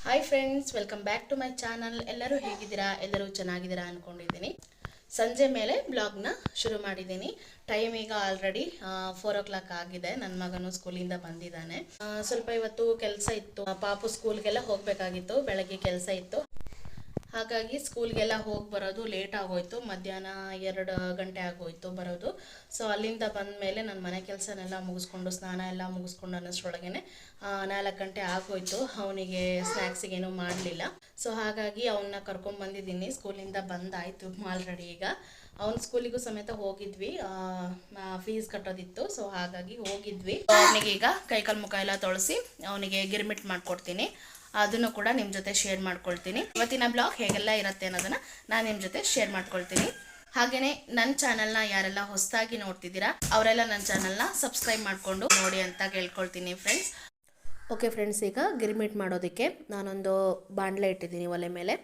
Hi friends, welcome back to my channel. ಎಲ್ಲರೂ ಹೇಗಿದ್ದೀರಾ? ಎಲ್ಲರೂ ಚೆನ್ನಾಗಿದ್ದೀರಾ ಅಂದ್ಕೊಂಡಿದ್ದೀನಿ. ಸಂಜೆ ಮೇಲೆ ಬ್ಲಾಗ್ನ ಶುರು ಮಾಡಿದ್ದೀನಿ. ಟೈಮ್ ಈಗ ಆಲ್ರೆಡಿ 4 o'clock ಆಗಿದೆ. ನನ್ನ ಮಗನು ಸ್ಕೂಲಿಂದ ಬಂದಿದ್ದಾನೆ. ಸ್ವಲ್ಪ ಇವತ್ತು ಕೆಲಸ ಇತ್ತು. ಪಾಪು ಸ್ಕೂಲ್ಗೆಲ್ಲ ಹೋಗಬೇಕಾಗಿತ್ತು. ಬೆಳಗ್ಗೆ ಕೆಲಸ ಇತ್ತು, ಹಾಗಾಗಿ ಸ್ಕೂಲ್ಗೆಲ್ಲ ಹೋಗಿ ಬರೋದು ಲೇಟ್ ಆಗೋಯ್ತು. ಮಧ್ಯಾಹ್ನ 2 ಗಂಟೆ ಆಗೋಯ್ತು ಬರೋದು. ಸೊ ಅಲ್ಲಿಂದ ಬಂದ ಮೇಲೆ ನನ್ನ ಮನೆ ಕೆಲಸನೆಲ್ಲ ಮುಗಿಸ್ಕೊಂಡು ಸ್ನಾನ ಎಲ್ಲ ಮುಗಿಸ್ಕೊಂಡು ಅನ್ನೋಷ್ಟರೊಳಗೇ 4 ಗಂಟೆ ಆಗೋಯ್ತು. ಅವನಿಗೆ ಸ್ನ್ಯಾಕ್ಸಿಗೇನು ಮಾಡಲಿಲ್ಲ. ಸೊ ಹಾಗಾಗಿ ಅವನ್ನ ಕರ್ಕೊಂಡ್ಬಂದಿದ್ದೀನಿ. ಸ್ಕೂಲಿಂದ ಬಂದಾಯಿತು ಆಲ್ರೆಡಿ. ಈಗ ಅವ್ನ ಸ್ಕೂಲಿಗೂ ಸಮೇತ ಹೋಗಿದ್ವಿ, ಫೀಸ್ ಕಟ್ಟೋದಿತ್ತು. ಸೊ ಹಾಗಾಗಿ ಹೋಗಿದ್ವಿ. ಅವನಿಗೆ ಈಗ ಕೈಕಾಲು ಮುಖ ಎಲ್ಲ ತೊಳಸಿ ಅವನಿಗೆ ಗಿರ್ಮಿಟ್ ಮಾಡಿಕೊಡ್ತೀನಿ. ಅದನ್ನು ಕೂಡ ನಿಮ್ಮ ಜೊತೆ ಶೇರ್ ಮಾಡ್ಕೊಳ್ತೀನಿ. ಇವತ್ತಿನ ಬ್ಲಾಗ್ ಹೇಗೆಲ್ಲ ಇರುತ್ತೆ ಅನ್ನೋದನ್ನು ನಾನು ನಿಮ್ಮ ಜೊತೆ ಶೇರ್ ಮಾಡ್ಕೊಳ್ತೀನಿ. ಹಾಗೆಯೇ ನನ್ನ ಚಾನಲ್ನ ಯಾರೆಲ್ಲ ಹೊಸದಾಗಿ ನೋಡ್ತಿದ್ದೀರಾ ಅವರೆಲ್ಲ ನನ್ನ ಚಾನಲ್ನ ಸಬ್ಸ್ಕ್ರೈಬ್ ಮಾಡಿಕೊಂಡು ನೋಡಿ ಅಂತ ಕೇಳ್ಕೊಳ್ತೀನಿ ಫ್ರೆಂಡ್ಸ್. ಓಕೆ ಫ್ರೆಂಡ್ಸ್, ಈಗ ಗಿರ್ಮಿಟ್ ಮಾಡೋದಕ್ಕೆ ನಾನೊಂದು ಬಾಣಲೆ ಇಟ್ಟಿದ್ದೀನಿ ಒಲೆ ಮೇಲೆ.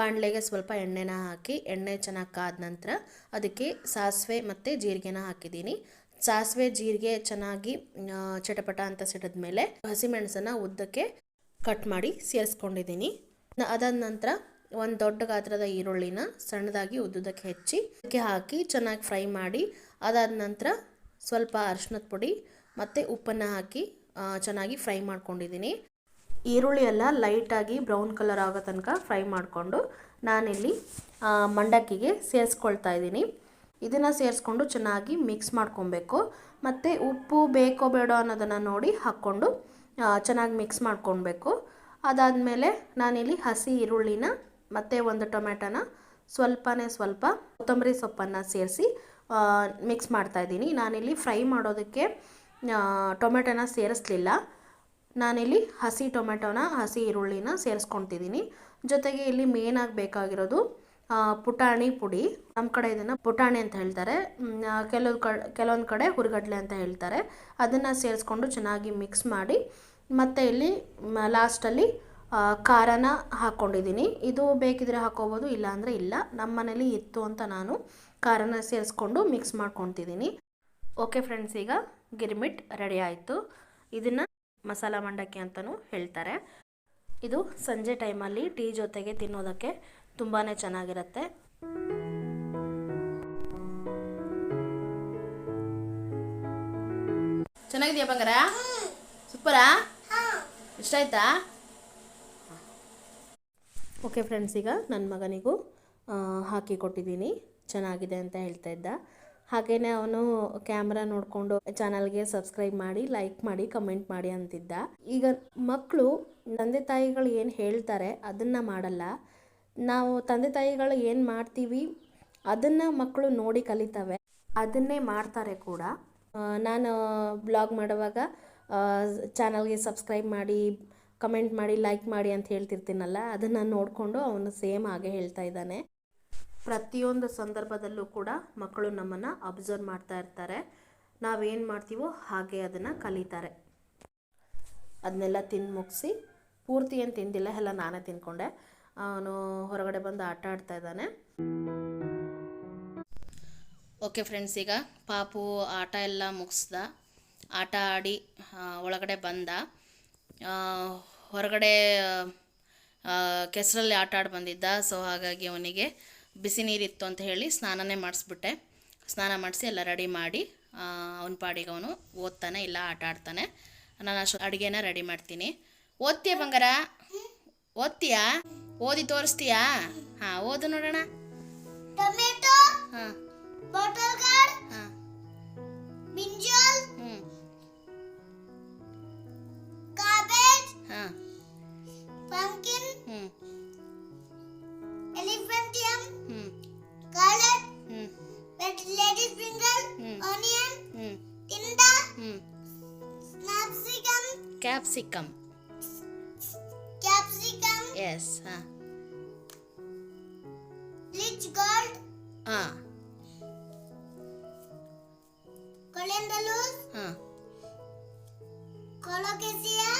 ಬಾಣಲೆಗೆ ಸ್ವಲ್ಪ ಎಣ್ಣೆನ ಹಾಕಿ, ಎಣ್ಣೆ ಚೆನ್ನಾಗಿ ಕಾದ ನಂತರ ಅದಕ್ಕೆ ಸಾಸಿವೆ ಮತ್ತು ಜೀರಿಗೆನ ಹಾಕಿದ್ದೀನಿ. ಸಾಸಿವೆ ಜೀರಿಗೆ ಚೆನ್ನಾಗಿ ಚಟಪಟ ಅಂತ ಸಿಡಿದ ಮೇಲೆ ಹಸಿಮೆಣಸನ್ನು ಉದ್ದಕ್ಕೆ ಕಟ್ ಮಾಡಿ ಸೇರಿಸ್ಕೊಂಡಿದ್ದೀನಿ. ಅದಾದ ನಂತರ ಒಂದು ದೊಡ್ಡ ಗಾತ್ರದ ಈರುಳ್ಳಿನ ಸಣ್ಣದಾಗಿ ಉದ್ದುದಕ್ಕೆ ಹೆಚ್ಚಿ ಅದಕ್ಕೆ ಹಾಕಿ ಚೆನ್ನಾಗಿ ಫ್ರೈ ಮಾಡಿ, ಅದಾದ ನಂತರ ಸ್ವಲ್ಪ ಅರಿಶಿನದ ಪುಡಿ ಮತ್ತು ಉಪ್ಪನ್ನು ಹಾಕಿ ಚೆನ್ನಾಗಿ ಫ್ರೈ ಮಾಡ್ಕೊಂಡಿದ್ದೀನಿ. ಈರುಳ್ಳಿ ಎಲ್ಲ ಲೈಟಾಗಿ ಬ್ರೌನ್ ಕಲರ್ ಆಗೋ ತನಕ ಫ್ರೈ ಮಾಡಿಕೊಂಡು ನಾನಿಲ್ಲಿ ಮಂಡಕ್ಕಿಗೆ ಸೇರಿಸ್ಕೊಳ್ತಾ ಇದ್ದೀನಿ. ಇದನ್ನು ಸೇರಿಸ್ಕೊಂಡು ಚೆನ್ನಾಗಿ ಮಿಕ್ಸ್ ಮಾಡ್ಕೊಬೇಕು. ಮತ್ತು ಉಪ್ಪು ಬೇಕೋ ಬೇಡೋ ಅನ್ನೋದನ್ನು ನೋಡಿ ಹಾಕ್ಕೊಂಡು ಚೆನ್ನಾಗಿ ಮಿಕ್ಸ್ ಮಾಡ್ಕೊಳ್ಬೇಕು. ಅದಾದಮೇಲೆ ನಾನಿಲ್ಲಿ ಹಸಿ ಈರುಳ್ಳಿನ ಮತ್ತು ಒಂದು ಟೊಮೆಟೊನ ಸ್ವಲ್ಪ ಕೊತ್ತಂಬರಿ ಸೊಪ್ಪನ್ನು ಸೇರಿಸಿ ಮಿಕ್ಸ್ ಮಾಡ್ತಾಯಿದ್ದೀನಿ. ನಾನಿಲ್ಲಿ ಫ್ರೈ ಮಾಡೋದಕ್ಕೆ ಟೊಮೆಟೊನ ಸೇರಿಸಲಿಲ್ಲ. ನಾನಿಲ್ಲಿ ಹಸಿ ಈರುಳ್ಳಿನ ಸೇರಿಸ್ಕೊತಿದ್ದೀನಿ. ಜೊತೆಗೆ ಇಲ್ಲಿ ಮೇನಾಗಿ ಬೇಕಾಗಿರೋದು ಪುಟಾಣಿ ಪುಡಿ. ನಮ್ಮ ಕಡೆ ಇದನ್ನು ಪುಟಾಣಿ ಅಂತ ಹೇಳ್ತಾರೆ, ಕೆಲವೊಂದು ಕಡೆ ಹುರಿಗಡ್ಲೆ ಅಂತ ಹೇಳ್ತಾರೆ. ಅದನ್ನು ಸೇರಿಸ್ಕೊಂಡು ಚೆನ್ನಾಗಿ ಮಿಕ್ಸ್ ಮಾಡಿ, ಮತ್ತು ಇಲ್ಲಿ ಲಾಸ್ಟಲ್ಲಿ ಖಾರನ ಹಾಕ್ಕೊಂಡಿದ್ದೀನಿ. ಇದು ಬೇಕಿದ್ರೆ ಹಾಕ್ಕೋಬೋದು, ಇಲ್ಲಾಂದರೆ ಇಲ್ಲ. ನಮ್ಮ ಮನೇಲಿ ಇತ್ತು ಅಂತ ನಾನು ಖಾರನ ಸೇರಿಸ್ಕೊಂಡು ಮಿಕ್ಸ್ ಮಾಡ್ಕೊತಿದ್ದೀನಿ. ಓಕೆ ಫ್ರೆಂಡ್ಸ್, ಈಗ ಗಿರ್ಮಿಟ್ ರೆಡಿ ಆಯಿತು. ಇದನ್ನು ಮಸಾಲ ಮಂಡಕ್ಕಿ ಅಂತಲೂ ಹೇಳ್ತಾರೆ. ಇದು ಸಂಜೆ ಟೈಮಲ್ಲಿ ಟೀ ಜೊತೆಗೆ ತಿನ್ನೋದಕ್ಕೆ ತುಂಬಾ ಚೆನ್ನಾಗಿರುತ್ತೆ. ಚೆನ್ನಾಗಿದೆಯಾ ಬಂಗಾರ? ಸೂಪರಾ? ಇಷ್ಟ ಆಯ್ತಾ? ಓಕೆ ಫ್ರೆಂಡ್ಸ್, ಈಗ ನನ್ನ ಮಗನಿಗೂ ಹಾಕಿ ಕೊಟ್ಟಿದ್ದೀನಿ. ಚೆನ್ನಾಗಿದೆ ಅಂತ ಹೇಳ್ತಾ ಇದ್ದ. ಹಾಗೆಯೇ ಅವನು ಕ್ಯಾಮ್ರಾ ನೋಡಿಕೊಂಡು ಚಾನಲ್ಗೆ ಸಬ್ಸ್ಕ್ರೈಬ್ ಮಾಡಿ, ಲೈಕ್ ಮಾಡಿ, ಕಮೆಂಟ್ ಮಾಡಿ ಅಂತಿದ್ದ. ಈಗ ಮಕ್ಕಳು ತಂದೆ ತಾಯಿಗಳು ಏನು ಹೇಳ್ತಾರೆ ಅದನ್ನು ಮಾಡಲ್ಲ. ನಾವು ತಂದೆ ತಾಯಿಗಳು ಏನು ಮಾಡ್ತೀವಿ ಅದನ್ನು ಮಕ್ಕಳು ನೋಡಿ ಕಲಿತವೆ, ಅದನ್ನೇ ಮಾಡ್ತಾರೆ ಕೂಡ. ನಾನು ಬ್ಲಾಗ್ ಮಾಡುವಾಗ ಚಾನಲ್ಗೆ ಸಬ್ಸ್ಕ್ರೈಬ್ ಮಾಡಿ, ಕಮೆಂಟ್ ಮಾಡಿ, ಲೈಕ್ ಮಾಡಿ ಅಂತ ಹೇಳ್ತಿರ್ತೀನಲ್ಲ, ಅದನ್ನು ನೋಡಿಕೊಂಡು ಅವನು ಸೇಮ್ ಹಾಗೆ ಹೇಳ್ತಾ ಇದ್ದಾನೆ. ಪ್ರತಿಯೊಂದು ಸಂದರ್ಭದಲ್ಲೂ ಕೂಡ ಮಕ್ಕಳು ನಮ್ಮನ್ನು ಅಬ್ಸರ್ವ್ ಮಾಡ್ತಾ ಇರ್ತಾರೆ. ನಾವೇನು ಮಾಡ್ತೀವೋ ಹಾಗೆ ಅದನ್ನು ಕಲಿತಾರೆ. ಅದನ್ನೆಲ್ಲ ತಿಂದು ಮುಗಿಸಿ, ಪೂರ್ತಿ ಏನು ತಿಂದಿಲ್ಲ, ಎಲ್ಲ ನಾನೇ ತಿಂದ್ಕೊಂಡೆ. ಅವನು ಹೊರಗಡೆ ಬಂದು ಆಟ ಆಡ್ತಾ ಇದ್ದಾನೆ. ಓಕೆ ಫ್ರೆಂಡ್ಸ್, ಈಗ ಪಾಪು ಆಟ ಎಲ್ಲ ಮುಗಿಸ್ದ. ಆಟ ಆಡಿ ಒಳಗಡೆ ಬಂದ. ಹೊರಗಡೆ ಕೆಸರಲ್ಲಿ ಆಟ ಆಡಿ ಬಂದಿದ್ದ. ಸೊ ಹಾಗಾಗಿ ಅವನಿಗೆ ಬಿಸಿ ನೀರಿತ್ತು ಅಂತ ಹೇಳಿ ಸ್ನಾನನೇ ಮಾಡಿಸ್ಬಿಟ್ಟೆ. ಸ್ನಾನ ಮಾಡಿಸಿ ಎಲ್ಲ ರೆಡಿ ಮಾಡಿ ಅವನ ಪಾಡಿಗೆ ಅವನು ಓದ್ತಾನೆ ಇಲ್ಲ ಆಟ ಆಡ್ತಾನೆ. ನಾನು ಅಷ್ಟು ಅಡುಗೆನ ರೆಡಿ ಮಾಡ್ತೀನಿ. ಓದ್ತೀಯ ಬಂಗಾರ? ಓದ್ತೀಯಾ? ಓದಿ ತೋರಿಸ್ತೀಯಾ? ಹಾಂ, ಓದು ನೋಡೋಣ. ಟೊಮೆಟೊ, ಹಾಂ, ಬಾಟಲ್ ಗಾರ್ಡ್, ಹಾಂ, ಬ್ರಿಂಜಾಲ್, cabbage, ಹಾಂ, pumpkin, elephantium, carrot, red lady's finger, onion, tinda, capsicum. Yes. ಹಾಂ, bleach gold, ಹಾಂ, coriander leaves, ಹಾಂ, colocasia,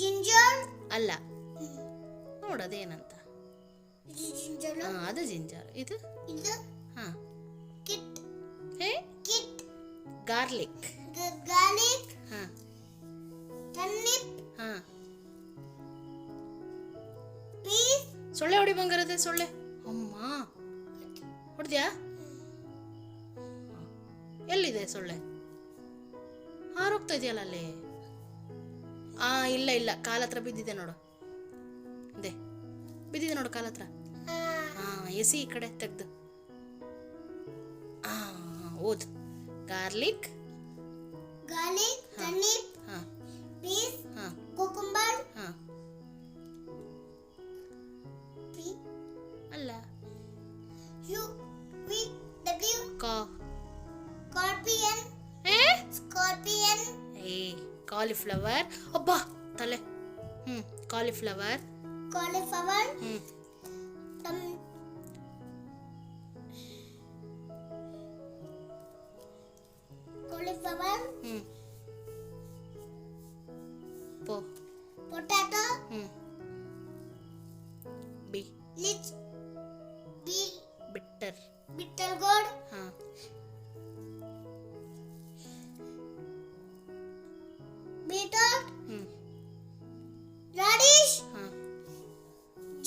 ginger, ಅಲ್ಲ ನೋಡೋದೇನಂತ. ginger, ಹಾಂ, ಅದು ಜಿಂಜರ್. ಇದು ಇದು ಹಾಂ, kit, ಹೇ ಗಾರ್ಲಿಕ್. garlic, ಹಾಂ, turnip, ಹಾಂ, peas, ಸೊಳ್ಳೆ ಹೊಡಿ ಬಂಗಾರದೆ, ಸೊಳ್ಳೆ. ಅಮ್ಮ, ಹೊಡೆದ್ಯಾ? ಎಲ್ಲಿದೆ ಸೊಳ್ಳೆ? ಹಾರೋಗ್ತಾ ಇದೆಯಲ್ಲ ಅಲ್ಲಿ. ಇಲ್ಲ ಇಲ್ಲ, ಕಾಲ ಹತ್ರ ಬಿದ್ದಿದೆ ನೋಡು. ಇದೆ, ಬಿದ್ದಿದೆ ನೋಡು ಕಾಲ ಹತ್ರ. ಎಸಿ ಈ ಕಡೆ ತೆಗ್ದು. ಓದು. ಗಾರ್ಲಿಕ್, turnip, ಹಾಂ peas, ಹಾಂ cucumber, ಹಾಂ. P, ಅಲ್ಲ, U, V, W, ಕಾ scorpion, scorpion, ಏ ಕಾಲಿಫ್ಲವರ್. ಅಬ್ಬಾ ತಲೆ. ಕಾಲಿಫ್ಲವರ್. cauliflower, cauliflower, ಪೋ. potato, ಬಿ lich, ಬಿಟ್ಟರ್. bitter gourd, ಹಾಂ beetroot, radish, ಹಾಂ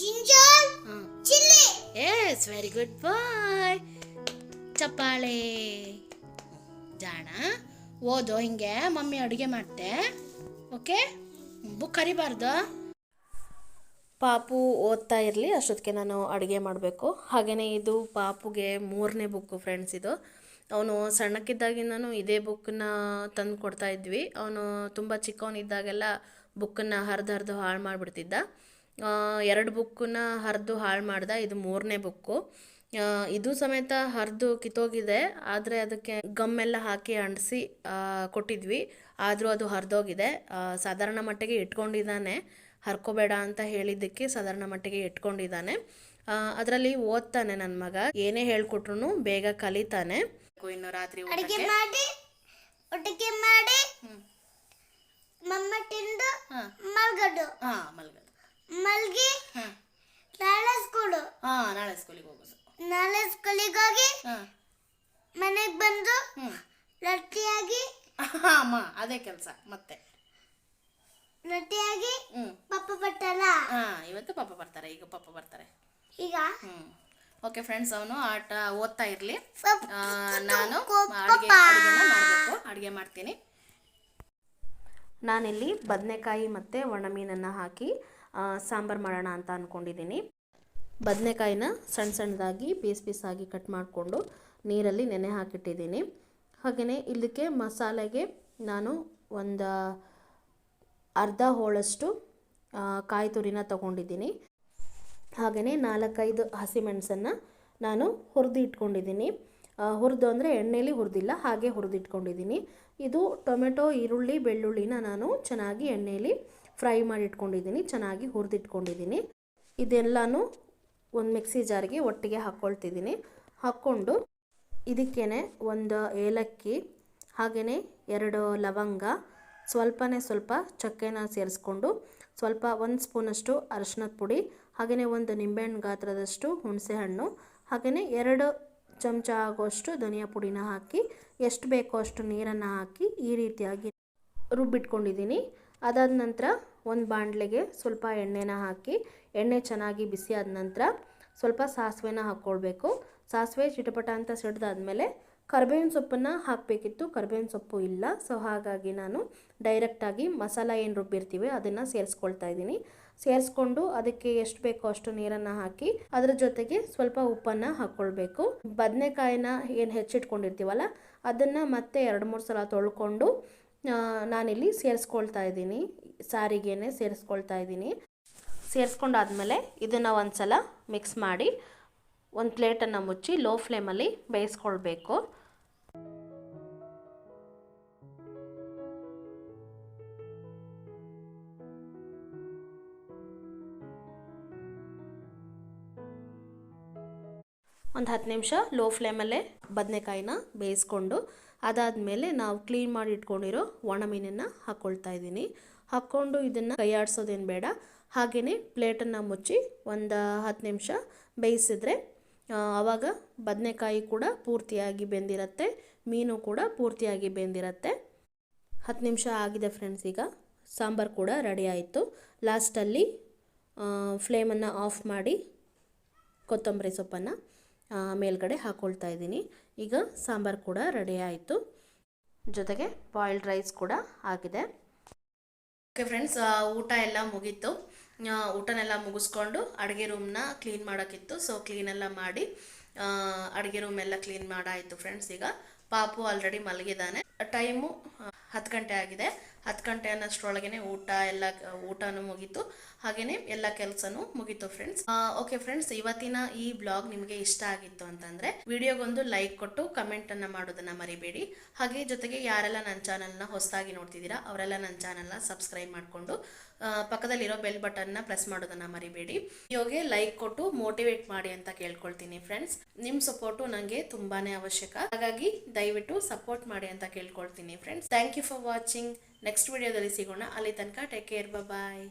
ginger, ಹಾಂ. chili. Yes, very good boy. ಚಪ್ಪಾಳೆ. ಜಾಣ. ಓದೋ ಹಿಂಗೆ ಮಮ್ಮಿ ಅಡುಗೆ ಮಾಡ್ತೆ. ಓಕೆ, ಬುಕ್ ಕರಿಬಾರ್ದು. ಪಾಪು ಓದ್ತಾ ಇರಲಿ, ಅಷ್ಟೊತ್ತಿಗೆ ನಾನು ಅಡುಗೆ ಮಾಡಬೇಕು. ಹಾಗೆಯೇ ಇದು ಪಾಪುಗೆ 3ನೇ ಬುಕ್ಕು ಫ್ರೆಂಡ್ಸ್. ಇದು ಅವನು ಸಣ್ಣಕ್ಕಿದ್ದಾಗಿಂದನೂ ಇದೇ ಬುಕ್ಕನ್ನ ತಂದು ಕೊಡ್ತಾ ಇದ್ವಿ. ಅವನು ತುಂಬ ಚಿಕ್ಕವನಿದ್ದಾಗೆಲ್ಲ ಬುಕ್ಕನ್ನು ಹರಿದು ಹಾಳು ಮಾಡಿಬಿಡ್ತಿದ್ದ. 2 ಬುಕ್ಕನ್ನ ಹರಿದು ಹಾಳು ಮಾಡ್ದ. ಇದು 3ನೇ ಬುಕ್ಕು. ಇದು ಸಮೇತ ಹರಿದು ಕಿತ್ತೋಗಿದೆ. ಆದರೆ ಅದಕ್ಕೆ ಗಮ್ಮೆಲ್ಲ ಹಾಕಿ ಅಂಟಿಸಿ ಕೊಟ್ಟಿದ್ವಿ. ಆದರೂ ಅದು ಹರಿದೋಗಿದೆ. ಸಾಧಾರಣ ಮಟ್ಟಿಗೆ ಇಟ್ಕೊಂಡಿದ್ದಾನೆ. ಹರ್ಕೋಬೇಡ ಅಂತ ಹೇಳಿದ್ದಕ್ಕೆ ಸಾಧಾರಣ ಮಟ್ಟಿಗೆ ಇಟ್ಕೊಂಡಿದ್ದಾನೆ. ಅದರಲ್ಲಿ ಓದ್ತಾನೆ ನನ್ನ ಮಗ. ಏನೇ ಹೇಳ್ಕೊಟ್ರು ಬೇಗ ಕಲಿತಾನೆ. ಇನ್ನು ರಾತ್ರಿ ಅಡಿಗೆ ಮಾಡಿ ಮಮ್ಮ ತಿಂದು ಮಲ್ಗಡು. ಮಲ್ಗಿ ನಾಳೆ ಸ್ಕೂಲು. ನಾಳೆ ಸ್ಕೂಲಿಗೆ ಹೋಗೋದು. ನಾಳೆ ಸ್ಕೂಲಿಗೆ ಹೋಗಿ ಮನೆಗೆ ಬಂದು ರೊಟ್ಟಿಯಾಗಿ ಅಮ್ಮ ಅದೇ ಕೆಲಸ. ಮತ್ತೆ ರೊಟ್ಟಿಯಾಗಿ ಪಪ್ಪ ಬರ್ತಾರ. ಇವತ್ತು ಪಾಪ ಬರ್ತಾರೆ. ಈಗ ಪಾಪ ಬರ್ತಾರೆ. ಈಗ ಓಕೆ ಫ್ರೆಂಡ್ಸ್, ಅವನು ಓದ್ತಾ ಇರಲಿ. ನಾನು ಅಡುಗೆ ಮಾಡ್ತೀನಿ. ನಾನಿಲ್ಲಿ ಬದನೆಕಾಯಿ ಮತ್ತು ಒಣಮೀನನ್ನು ಹಾಕಿ ಸಾಂಬಾರು ಮಾಡೋಣ ಅಂತ ಅಂದ್ಕೊಂಡಿದ್ದೀನಿ. ಬದನೆಕಾಯಿನ ಸಣ್ಣದಾಗಿ ಪೀಸಾಗಿ ಕಟ್ ಮಾಡಿಕೊಂಡು ನೀರಲ್ಲಿ ನೆನೆ ಹಾಕಿಟ್ಟಿದ್ದೀನಿ. ಹಾಗೆಯೇ ಇದಕ್ಕೆ ಮಸಾಲೆಗೆ ನಾನು ಒಂದು ಅರ್ಧ ಹೋಳಷ್ಟು ಕಾಯಿ ತುರಿನ ತೊಗೊಂಡಿದ್ದೀನಿ. ಹಾಗೆಯೇ 4-5 ಹಸಿಮೆಣಸನ್ನು ನಾನು ಹುರಿದು ಇಟ್ಕೊಂಡಿದ್ದೀನಿ. ಹುರಿದು ಅಂದರೆ ಎಣ್ಣೆಯಲ್ಲಿ ಹುರಿದಿಲ್ಲ, ಹಾಗೆ ಹುರಿದು ಇಟ್ಕೊಂಡಿದ್ದೀನಿ. ಇದು ಟೊಮೆಟೊ, ಈರುಳ್ಳಿ, ಬೆಳ್ಳುಳ್ಳಿನ ನಾನು ಚೆನ್ನಾಗಿ ಎಣ್ಣೆಯಲ್ಲಿ ಫ್ರೈ ಮಾಡಿ ಇಟ್ಕೊಂಡಿದ್ದೀನಿ. ಚೆನ್ನಾಗಿ ಹುರಿದಿಟ್ಕೊಂಡಿದ್ದೀನಿ. ಇದೆಲ್ಲನೂ ಒಂದು ಮಿಕ್ಸಿ ಜಾರಿಗೆ ಒಟ್ಟಿಗೆ ಹಾಕ್ಕೊಳ್ತಿದ್ದೀನಿ. ಹಾಕ್ಕೊಂಡು ಇದಕ್ಕೇ ಒಂದು ಏಲಕ್ಕಿ, ಹಾಗೆಯೇ 2 ಲವಂಗ, ಸ್ವಲ್ಪ ಚಕ್ಕೆನ ಸೇರಿಸ್ಕೊಂಡು ಸ್ವಲ್ಪ 1 ಸ್ಪೂನಷ್ಟು ಅರಿಶಿನದ ಪುಡಿ, ಹಾಗೆಯೇ 1 ನಿಂಬೆಹಣ್ಣು ಗಾತ್ರದಷ್ಟು ಹುಣಸೆ ಹಣ್ಣು, ಹಾಗೆಯೇ 2 ಚಮಚ ಆಗೋಷ್ಟು ಧನಿಯಾ ಪುಡಿನ ಹಾಕಿ ಎಷ್ಟು ಬೇಕೋ ಅಷ್ಟು ನೀರನ್ನು ಹಾಕಿ ಈ ರೀತಿಯಾಗಿ ರುಬ್ಬಿಟ್ಕೊಂಡಿದ್ದೀನಿ. ಅದಾದ ನಂತರ ಒಂದು ಬಾಣಲೆಗೆ ಸ್ವಲ್ಪ ಎಣ್ಣೆನ ಹಾಕಿ ಎಣ್ಣೆ ಚೆನ್ನಾಗಿ ಬಿಸಿ ಆದ ನಂತರ ಸ್ವಲ್ಪ ಸಾಸಿವೆನ ಹಾಕ್ಕೊಳ್ಬೇಕು. ಸಾಸಿವೆ ಚಿಟಪಟ ಅಂತ ಸಿಡ್ದಾದ್ಮೇಲೆ ಕರಿಬೇವಿನ ಸೊಪ್ಪನ್ನು ಹಾಕಬೇಕಿತ್ತು. ಕರಿಬೇವಿನ ಸೊಪ್ಪು ಇಲ್ಲ. ಸೊ ಹಾಗಾಗಿ ನಾನು ಡೈರೆಕ್ಟಾಗಿ ಮಸಾಲ ಏನು ರುಬ್ಬಿರ್ತೀವಿ ಅದನ್ನು ಸೇರಿಸ್ಕೊಳ್ತಾ ಇದ್ದೀನಿ. ಸೇರಿಸ್ಕೊಂಡು ಅದಕ್ಕೆ ಎಷ್ಟು ಬೇಕೋ ಅಷ್ಟು ನೀರನ್ನು ಹಾಕಿ ಅದರ ಜೊತೆಗೆ ಸ್ವಲ್ಪ ಉಪ್ಪನ್ನು ಹಾಕ್ಕೊಳ್ಬೇಕು. ಬದನೆಕಾಯಿನ ಏನು ಹೆಚ್ಚಿಟ್ಕೊಂಡಿರ್ತೀವಲ್ಲ ಅದನ್ನು ಮತ್ತೆ 2-3 ಸಲ ತೊಳ್ಕೊಂಡು ನಾನಿಲ್ಲಿ ಸೇರಿಸ್ಕೊಳ್ತಾ ಇದ್ದೀನಿ. ಸಾರಿಗೆನೆ ಸೇರಿಸ್ಕೊಳ್ತಾ ಇದ್ದೀನಿ. ಸೇರಿಸ್ಕೊಂಡಾದ್ಮೇಲೆ ಇದನ್ನು ಒಂದು ಸಲ ಮಿಕ್ಸ್ ಮಾಡಿ ಒಂದು ಪ್ಲೇಟನ್ನು ಮುಚ್ಚಿ ಲೋ ಫ್ಲೇಮಲ್ಲಿ ಬೇಯಿಸ್ಕೊಳ್ಬೇಕು. ಒಂದು 10 ನಿಮಿಷ ಲೋ ಫ್ಲೇಮಲ್ಲೇ ಬದನೆಕಾಯಿನ ಬೇಯಿಸ್ಕೊಂಡು ಅದಾದಮೇಲೆ ನಾವು ಕ್ಲೀನ್ ಮಾಡಿ ಇಟ್ಕೊಂಡಿರೋ ಒಣಮೀನನ್ನು ಹಾಕ್ಕೊಳ್ತಾ ಇದ್ದೀನಿ. ಹಾಕ್ಕೊಂಡು ಇದನ್ನು ಕೈ ಆಡಿಸೋದೇನು ಬೇಡ, ಹಾಗೆಯೇ ಪ್ಲೇಟನ್ನು ಮುಚ್ಚಿ ಒಂದು 10 ನಿಮಿಷ ಬೇಯಿಸಿದ್ರೆ ಆವಾಗ ಬದನೆಕಾಯಿ ಕೂಡ ಪೂರ್ತಿಯಾಗಿ ಬೆಂದಿರುತ್ತೆ, ಮೀನು ಕೂಡ ಪೂರ್ತಿಯಾಗಿ ಬೆಂದಿರುತ್ತೆ. 10 ನಿಮಿಷ ಆಗಿದೆ ಫ್ರೆಂಡ್ಸ್. ಈಗ ಸಾಂಬಾರು ಕೂಡ ರೆಡಿ ಆಯಿತು. ಲಾಸ್ಟಲ್ಲಿ ಫ್ಲೇಮನ್ನು ಆಫ್ ಮಾಡಿ ಕೊತ್ತಂಬರಿ ಸೊಪ್ಪನ್ನು ಮೇಲ್ಗಡೆ ಹಾಕ್ಕೊಳ್ತಾ ಇದ್ದೀನಿ. ಈಗ ಸಾಂಬಾರು ಕೂಡ ರೆಡಿ ಆಯಿತು, ಜೊತೆಗೆ ಬಾಯ್ಲ್ಡ್ ರೈಸ್ ಕೂಡ ಆಗಿದೆ. ಓಕೆ ಫ್ರೆಂಡ್ಸ್, ಊಟ ಎಲ್ಲ ಮುಗೀತು. ಊಟನೆಲ್ಲ ಮುಗಿಸ್ಕೊಂಡು ಅಡುಗೆ ರೂಮ್ನ ಕ್ಲೀನ್ ಮಾಡೋಕ್ಕಿತ್ತು. ಸೊ ಕ್ಲೀನೆಲ್ಲ ಮಾಡಿ ಅಡುಗೆ ರೂಮ್ ಎಲ್ಲ ಕ್ಲೀನ್ ಮಾಡಾಯಿತು ಫ್ರೆಂಡ್ಸ್. ಈಗ ಪಾಪು ಆಲ್ರೆಡಿ ಮಲಗಿದ್ದಾನೆ. ಟೈಮು 10 ಗಂಟೆ ಆಗಿದೆ. 10 ಗಂಟೆ ಅನ್ನೋಷ್ಟರೊಳಗೆ ಊಟನೂ ಮುಗೀತು, ಹಾಗೆಯೇ ಎಲ್ಲ ಕೆಲಸನೂ ಮುಗೀತು ಫ್ರೆಂಡ್ಸ್. ಓಕೆ ಫ್ರೆಂಡ್ಸ್, ಇವತ್ತಿನ ಈ ಬ್ಲಾಗ್ ನಿಮಗೆ ಇಷ್ಟ ಆಗಿತ್ತು ಅಂತಂದರೆ ವಿಡಿಯೋಗೊಂದು ಲೈಕ್ ಕೊಟ್ಟು ಕಮೆಂಟನ್ನು ಮಾಡೋದನ್ನು ಮರಿಬೇಡಿ. ಹಾಗೆ ಜೊತೆಗೆ ಯಾರೆಲ್ಲ ನನ್ನ ಚಾನಲ್ನ ಹೊಸದಾಗಿ ನೋಡ್ತಿದ್ದೀರಾ ಅವರೆಲ್ಲ ನನ್ನ ಚಾನಲ್ನ ಸಬ್ಸ್ಕ್ರೈಬ್ ಮಾಡಿಕೊಂಡು ಪಕ್ಕದಲ್ಲಿರೋ ಬೆಲ್ ಬಟನ್ನ ಪ್ರೆಸ್ ಮಾಡೋದನ್ನು ಮರಿಬೇಡಿ. ವಿಡಿಯೋಗೆ ಲೈಕ್ ಕೊಟ್ಟು ಮೋಟಿವೇಟ್ ಮಾಡಿ ಅಂತ ಕೇಳ್ಕೊಳ್ತೀನಿ ಫ್ರೆಂಡ್ಸ್. ನಿಮ್ಮ ಸಪೋರ್ಟು ನನಗೆ ತುಂಬಾ ಅವಶ್ಯಕ, ಹಾಗಾಗಿ ದಯವಿಟ್ಟು ಸಪೋರ್ಟ್ ಮಾಡಿ ಅಂತ ಕೇಳ್ಕೊಳ್ತೀನಿ friends. Thank you for watching. Next ವಿಡಿಯೋದಲ್ಲಿ ಸಿಗೋಣ. ಅಲ್ಲಿ ತನಕ ಟೇಕ್ ಕೇರ್, ಬಾಯ್.